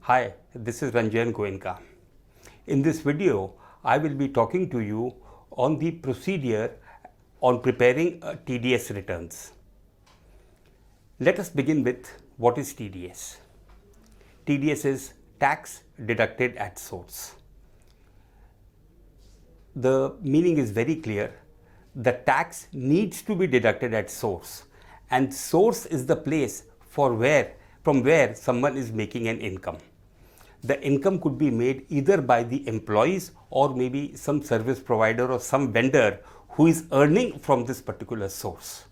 Hi, this is Ranjan Goenka. In this video, I will be talking to you on the procedure on preparing TDS returns. Let us begin with what is TDS. TDS is tax deducted at source. The meaning is very clear. The tax needs to be deducted at source, and source is the place from where someone is making an income. The income could be made either by the employees or maybe some service provider or some vendor who is earning from this particular source.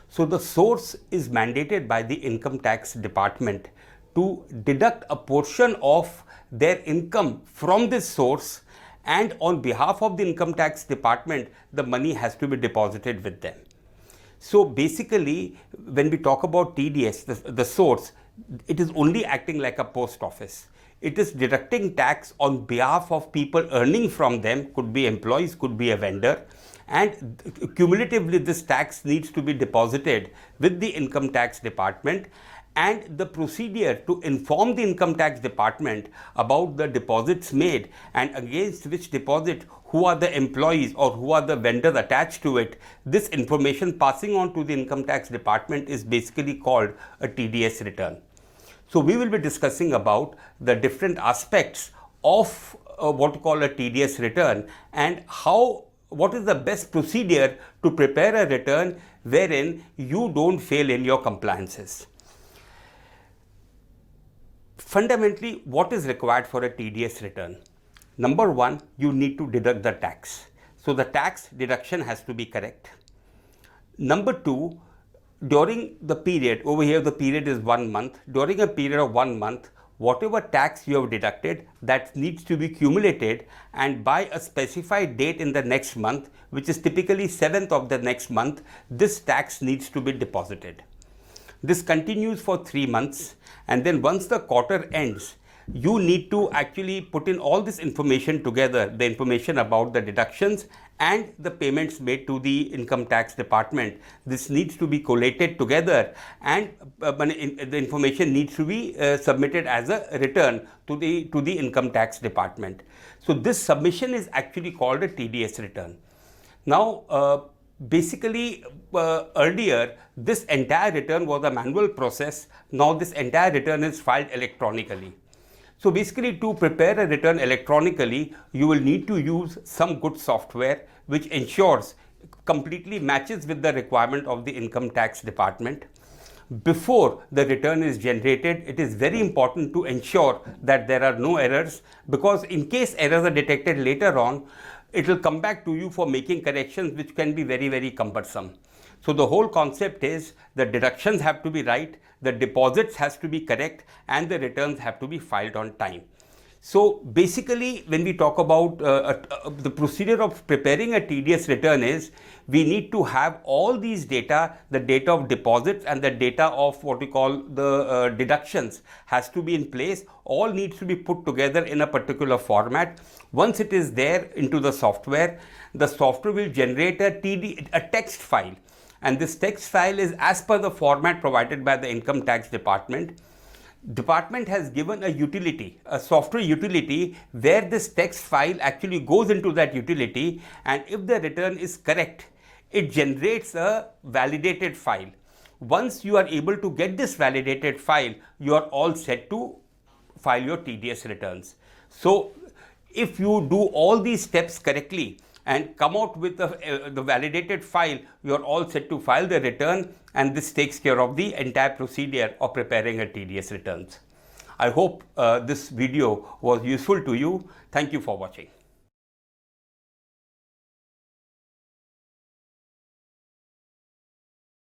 So the source is mandated by the income tax department to deduct a portion of their income from this source, and on behalf of the income tax department, the money has to be deposited with them. So basically, when we talk about TDS, the source, it is only acting like a post office. It is deducting tax on behalf of people earning from them, could be employees, could be a vendor, and cumulatively this tax needs to be deposited with the income tax department, and the procedure to inform the income tax department about the deposits made and against which deposit, who are the employees or who are the vendors attached to it, this information passing on to the income tax department is basically called a TDS return. So we will be discussing about the different aspects of what we call a TDS return and what is the best procedure to prepare a return wherein you don't fail in your compliances. Fundamentally, what is required for a TDS return? Number one, you need to deduct the tax. So the tax deduction has to be correct. Number two, during the period, over here the period is 1 month, during a period of 1 month, whatever tax you have deducted, that needs to be cumulated, and by a specified date in the next month, which is typically 7th of the next month, this tax needs to be deposited. This continues for 3 months, and then once the quarter ends, you need to actually put in all this information together, the information about the deductions and the payments made to the income tax department. This needs to be collated together, and the information needs to be submitted as a return to the income tax department. So this submission is actually called a TDS return. Now, basically, earlier this entire return was a manual process. Now this entire return is filed electronically. So basically, to prepare a return electronically, you will need to use some good software which ensures completely matches with the requirement of the income tax department. Before the return is generated, it is very important to ensure that there are no errors, because in case errors are detected later on, it will come back to you for making corrections which can be very, very cumbersome. So the whole concept is the deductions have to be right, the deposits has to be correct, and the returns have to be filed on time. So basically, when we talk about the procedure of preparing a TDS return is, we need to have all these data, the data of deposits and the data of what we call the deductions has to be in place. All needs to be put together in a particular format. Once it is there into the software will generate a text file. And this text file is as per the format provided by the income tax department. Department has given a utility, a software utility, where this text file actually goes into that utility, and if the return is correct, it generates a validated file. Once you are able to get this validated file, you are all set to file your TDS returns. So if you do all these steps correctly and come out with the validated file, you are all set to file the return, and this takes care of the entire procedure of preparing a TDS returns. I hope this video was useful to you. Thank you for watching.